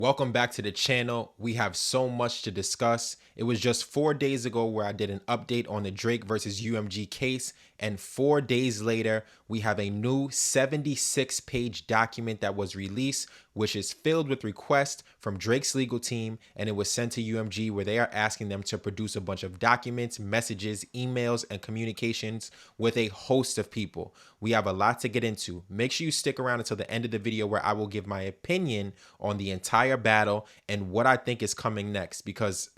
Welcome back to the channel. We have so much to discuss. It was just 4 days ago where I did an update on the Drake versus UMG case, and 4 days later, we have a new 76-page document that was released, which is filled with requests from Drake's legal team, and it was sent to UMG where they are asking them to produce a bunch of documents, messages, emails, and communications with a host of people. We have a lot to get into. Make sure you stick around until the end of the video where I will give my opinion on the entire battle and what I think is coming next, because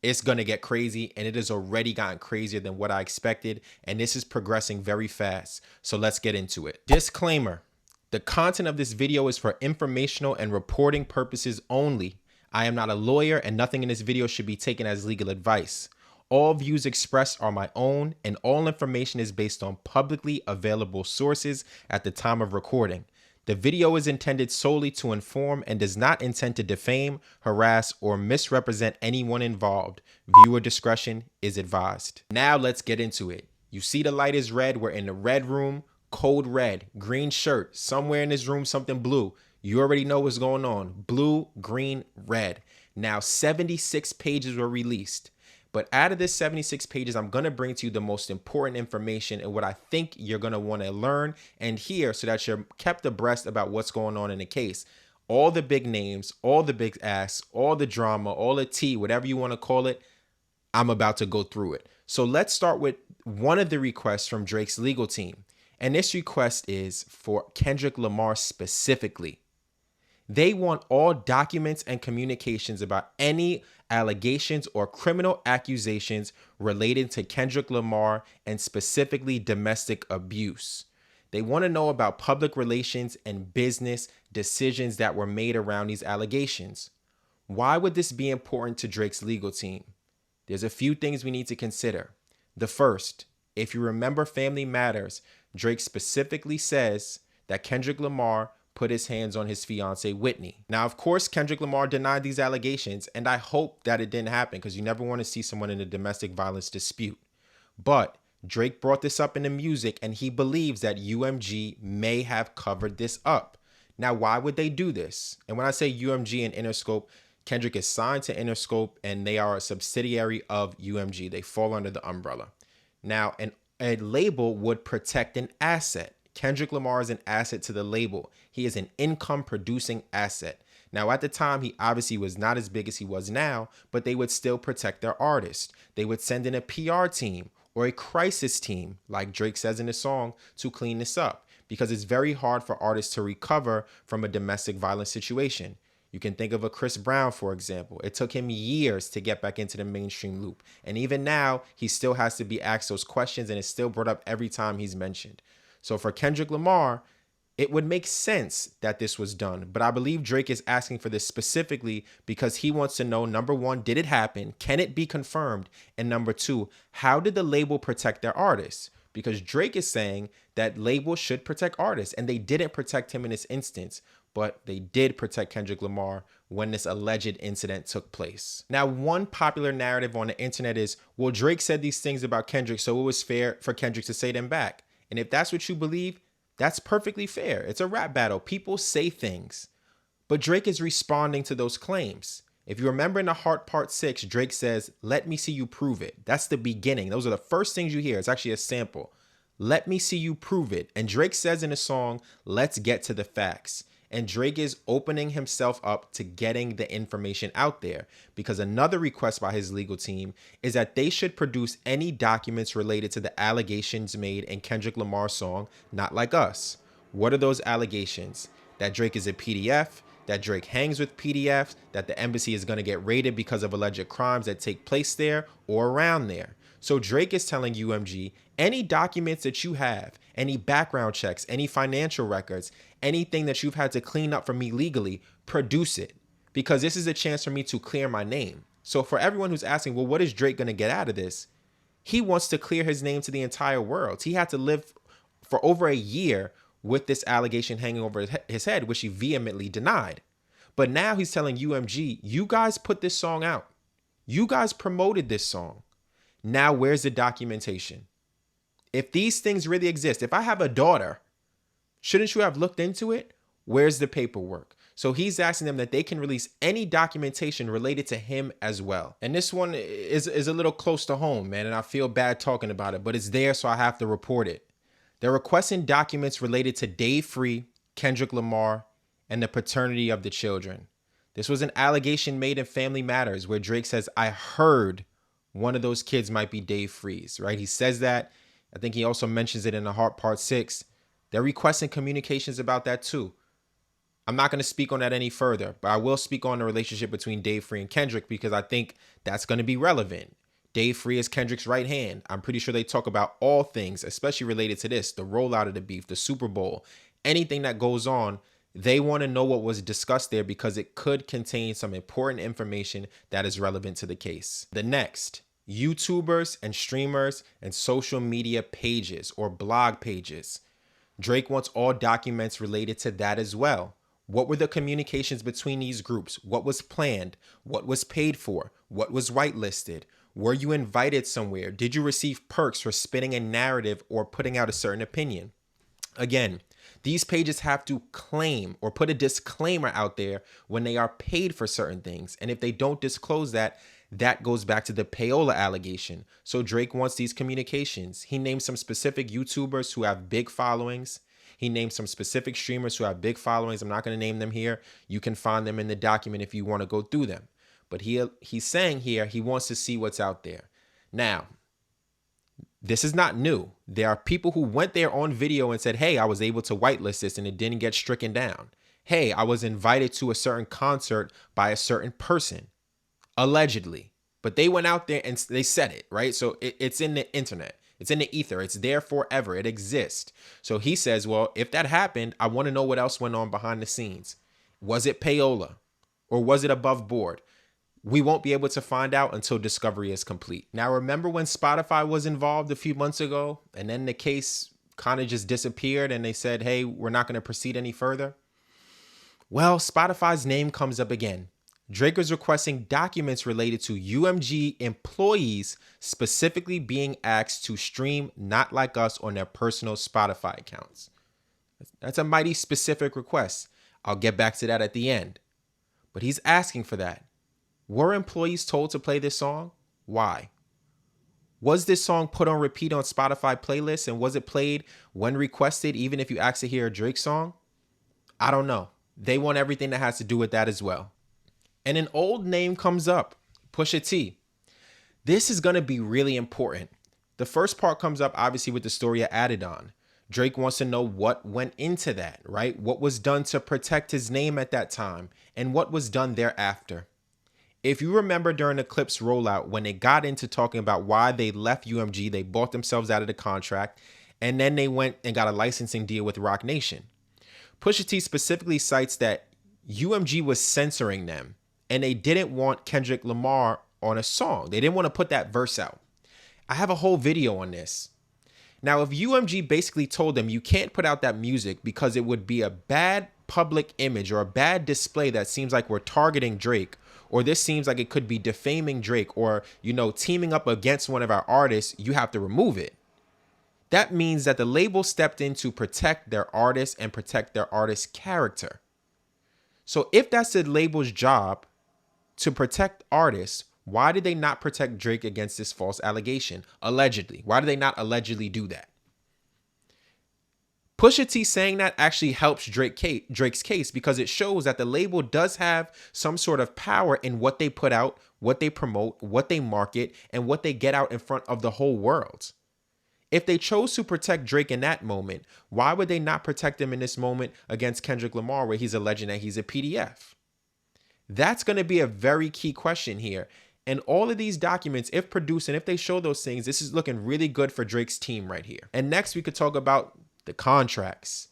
it's going to get crazy, and it has already gotten crazier than what I expected, and this is progressing very fast. So let's get into it. Disclaimer: the content of this video is for informational and reporting purposes only. I am not a lawyer, and nothing in this video should be taken as legal advice. All views expressed are my own, and all information is based on publicly available sources at the time of recording. The video is intended solely to inform and does not intend to defame, harass, or misrepresent anyone involved. Viewer discretion is advised. Now let's get into it. You see the light is red. We're in the red room. Code red. Green shirt. Somewhere in this room something blue. You already know what's going on. Blue, green, red. Now 76 pages were released. But out of this 76 pages, I'm going to bring to you the most important information and what I think you're going to want to learn and hear so that you're kept abreast about what's going on in the case. All the big names, all the big asks, all the drama, all the tea, whatever you want to call it, I'm about to go through it. So let's start with one of the requests from Drake's legal team. And this request is for Kendrick Lamar specifically. They want all documents and communications about any allegations or criminal accusations related to Kendrick Lamar and specifically domestic abuse. They want to know about public relations and business decisions that were made around these allegations. Why would this be important to Drake's legal team? There's a few things we need to consider. The first, if you remember Family Matters, Drake specifically says that Kendrick Lamar put his hands on his fiancée Whitney. Now, of course, Kendrick Lamar denied these allegations, and I hope that it didn't happen because you never want to see someone in a domestic violence dispute. But Drake brought this up in the music, and he believes that UMG may have covered this up. Now, why would they do this? And when I say UMG and Interscope, Kendrick is signed to Interscope, and they are a subsidiary of UMG. They fall under the umbrella. Now, a label would protect an asset. Kendrick Lamar is an asset to the label. He is an income producing asset. Now, at the time, he obviously was not as big as he was now, but they would still protect their artist. They would send in a PR team or a crisis team, like Drake says in the song, to clean this up, because it's very hard for artists to recover from a domestic violence situation. You can think of a Chris Brown, for example. It took him years to get back into the mainstream loop. And even now, he still has to be asked those questions, and it's still brought up every time he's mentioned. So for Kendrick Lamar, it would make sense that this was done. But I believe Drake is asking for this specifically because he wants to know, number one, did it happen? Can it be confirmed? And number two, how did the label protect their artists? Because Drake is saying that labels should protect artists, and they didn't protect him in this instance, but they did protect Kendrick Lamar when this alleged incident took place. Now, one popular narrative on the internet is, well, Drake said these things about Kendrick, so it was fair for Kendrick to say them back. And if that's what you believe, that's perfectly fair. It's a rap battle. People say things. But Drake is responding to those claims. If you remember in The Heart Part 6, Drake says, "Let me see you prove it." That's the beginning. Those are the first things you hear. It's actually a sample. "Let me see you prove it." And Drake says in the song, "Let's get to the facts." And Drake is opening himself up to getting the information out there, because another request by his legal team is that they should produce any documents related to the allegations made in Kendrick Lamar's song, "Not Like Us." What are those allegations? That Drake is a PDF, that Drake hangs with PDFs, that the embassy is going to get raided because of alleged crimes that take place there or around there. So Drake is telling UMG, any documents that you have, any background checks, any financial records, anything that you've had to clean up for me legally, produce it, because this is a chance for me to clear my name. So for everyone who's asking, well, what is Drake going to get out of this? He wants to clear his name to the entire world. He had to live for over a year with this allegation hanging over his head, which he vehemently denied. But now he's telling UMG, you guys put this song out. You guys promoted this song. Now, where's the documentation? If these things really exist, if I have a daughter, shouldn't you have looked into it? Where's the paperwork? So he's asking them that they can release any documentation related to him as well. And this one is a little close to home, man, and I feel bad talking about it, but it's there, so I have to report it. They're requesting documents related to Dave Free, Kendrick Lamar, and the paternity of the children. This was an allegation made in Family Matters where Drake says, I heard one of those kids might be Dave Freeze, right? He says that. I think he also mentions it in The Heart Part 6. They're requesting communications about that too. I'm not going to speak on that any further, but I will speak on the relationship between Dave Free and Kendrick because I think that's going to be relevant. Dave Free is Kendrick's right hand. I'm pretty sure they talk about all things, especially related to this, the rollout of the beef, the Super Bowl, anything that goes on. They want to know what was discussed there because it could contain some important information that is relevant to the case. The next, YouTubers and streamers and social media pages or blog pages. Drake wants all documents related to that as well. What were the communications between these groups? What was planned? What was paid for? What was whitelisted? Were you invited somewhere? Did you receive perks for spinning a narrative or putting out a certain opinion? Again, these pages have to claim or put a disclaimer out there when they are paid for certain things. And if they don't disclose that, that goes back to the payola allegation. So Drake wants these communications. He named some specific YouTubers who have big followings. He named some specific streamers who have big followings. I'm not going to name them here. You can find them in the document if you want to go through them. But he's saying here he wants to see what's out there. Now, this is not new. There are people who went there on video and said, hey, I was able to whitelist this and it didn't get stricken down. Hey, I was invited to a certain concert by a certain person, allegedly. But they went out there and they said it, right? So it's in the internet. It's in the ether. It's there forever. It exists. So he says, well, if that happened, I want to know what else went on behind the scenes. Was it payola or was it above board? We won't be able to find out until discovery is complete. Now, remember when Spotify was involved a few months ago and then the case kind of just disappeared and they said, hey, we're not going to proceed any further? Well, Spotify's name comes up again. Drake is requesting documents related to UMG employees specifically being asked to stream Not Like Us on their personal Spotify accounts. That's a mighty specific request. I'll get back to that at the end. But he's asking for that. Were employees told to play this song? Why? Was this song put on repeat on Spotify playlists and was it played when requested even if you asked to hear a Drake song? I don't know. They want everything that has to do with that as well. And an old name comes up, Pusha T. This is going to be really important. The first part comes up obviously with the story I added on. Drake wants to know what went into that, right? What was done to protect his name at that time and what was done thereafter. If you remember during the Clips rollout, when they got into talking about why they left UMG, they bought themselves out of the contract, and then they went and got a licensing deal with Roc Nation. Pusha T specifically cites that UMG was censoring them, and they didn't want Kendrick Lamar on a song. They didn't want to put that verse out. I have a whole video on this. Now, if UMG basically told them you can't put out that music because it would be a bad public image or a bad display that seems like we're targeting Drake, or this seems like it could be defaming Drake or, teaming up against one of our artists, you have to remove it. That means that the label stepped in to protect their artist and protect their artist's character. So if that's the label's job to protect artists, why did they not protect Drake against this false allegation? Allegedly. Why did they not allegedly do that? Pusha T saying that actually helps Drake's case because it shows that the label does have some sort of power in what they put out, what they promote, what they market, and what they get out in front of the whole world. If they chose to protect Drake in that moment, why would they not protect him in this moment against Kendrick Lamar where he's alleging that he's a PDF? That's going to be a very key question here. And all of these documents, if produced and if they show those things, this is looking really good for Drake's team right here. And next we could talk about the contracts.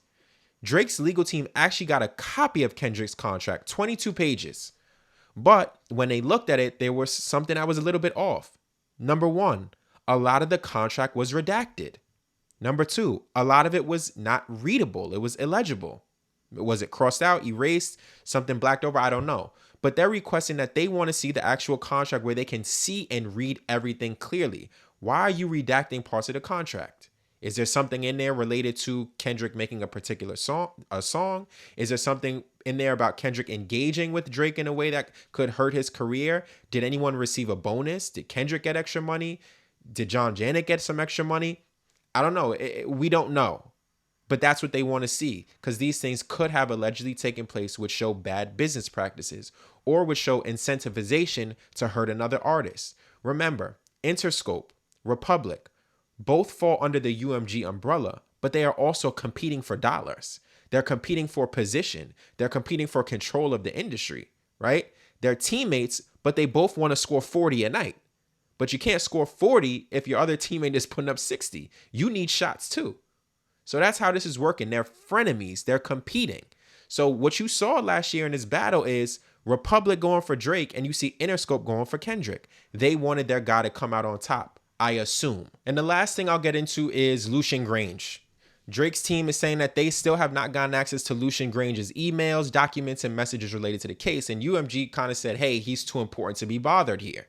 Drake's legal team actually got a copy of Kendrick's contract, 22 pages. But when they looked at it, there was something that was a little bit off. Number one, a lot of the contract was redacted. Number two, a lot of it was not readable. It was illegible. Was it crossed out, erased, something blacked over? I don't know. But they're requesting that they want to see the actual contract where they can see and read everything clearly. Why are you redacting parts of the contract? Is there something in there related to Kendrick making a particular song, Is there something in there about Kendrick engaging with Drake in a way that could hurt his career? Did anyone receive a bonus? Did Kendrick get extra money? Did John Janet get some extra money? I don't know. We don't know. But that's what they want to see, because these things could have allegedly taken place, which show bad business practices or would show incentivization to hurt another artist. Remember, Interscope, Republic, both fall under the UMG umbrella, but they are also competing for dollars. They're competing for position. They're competing for control of the industry, right? They're teammates, but they both want to score 40 a night. But you can't score 40 if your other teammate is putting up 60. You need shots too. So that's how this is working. They're frenemies. They're competing. So what you saw last year in this battle is Republic going for Drake, and you see Interscope going for Kendrick. They wanted their guy to come out on top, I assume. And the last thing I'll get into is Lucian Grange. Drake's team is saying that they still have not gotten access to Lucian Grange's emails, documents, and messages related to the case. And UMG kind of said, hey, he's too important to be bothered here.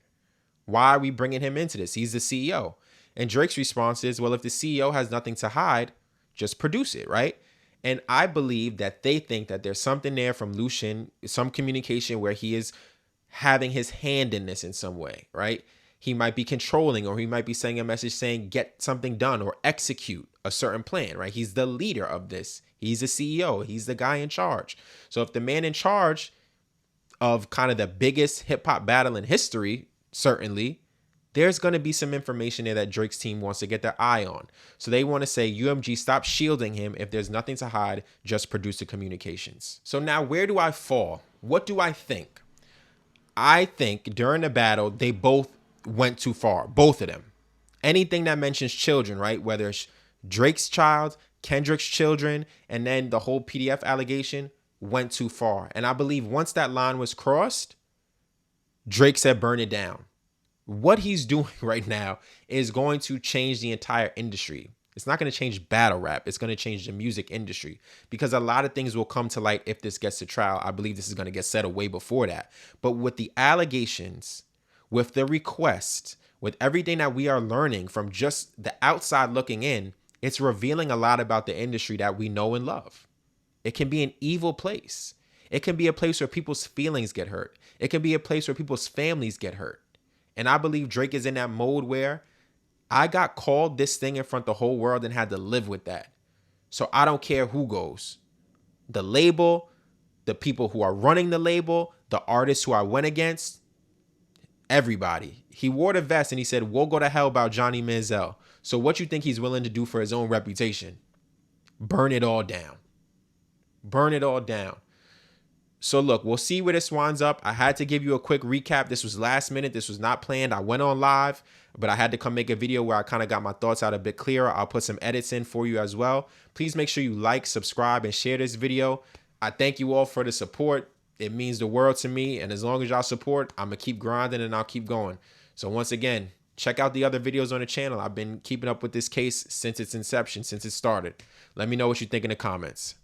Why are we bringing him into this? He's the CEO. And Drake's response is, well, if the CEO has nothing to hide, just produce it, right? And I believe that they think that there's something there from Lucian, some communication where he is having his hand in this in some way, right? He might be controlling, or he might be sending a message saying, get something done or execute a certain plan, right? He's the leader of this. He's the CEO. He's the guy in charge. So if the man in charge of kind of the biggest hip hop battle in history, certainly, there's going to be some information there that Drake's team wants to get their eye on. So they want to say, UMG, stop shielding him. If there's nothing to hide, just produce the communications. So now, where do I fall? What do I think? I think during the battle, they both went too far. Both of them. Anything that mentions children, right? Whether it's Drake's child, Kendrick's children, and then the whole PDF allegation went too far. And I believe once that line was crossed, Drake said, burn it down. What he's doing right now is going to change the entire industry. It's not going to change battle rap. It's going to change the music industry, because a lot of things will come to light if this gets to trial. I believe this is going to get settled way before that. But with the allegations, with the request, with everything that we are learning from just the outside looking in, it's revealing a lot about the industry that we know and love. It can be an evil place. It can be a place where people's feelings get hurt. It can be a place where people's families get hurt. And I believe Drake is in that mode where I got called this thing in front of the whole world and had to live with that. So I don't care who goes. The label, the people who are running the label, the artists who I went against, everybody. He wore the vest and he said, we'll go to hell about Johnny Manziel. So what you think he's willing to do for his own reputation? Burn it all down. Burn it all down. So look, we'll see where this winds up. I had to give you a quick recap. This was last minute. This was not planned. I went on live, but I had to come make a video where I kind of got my thoughts out a bit clearer. I'll put some edits in for you as well. Please make sure you like, subscribe, and share this video. I thank you all for the support. It means the world to me. And as long as y'all support, I'm going to keep grinding and I'll keep going. So once again, check out the other videos on the channel. I've been keeping up with this case since its inception, since it started. Let me know what you think in the comments.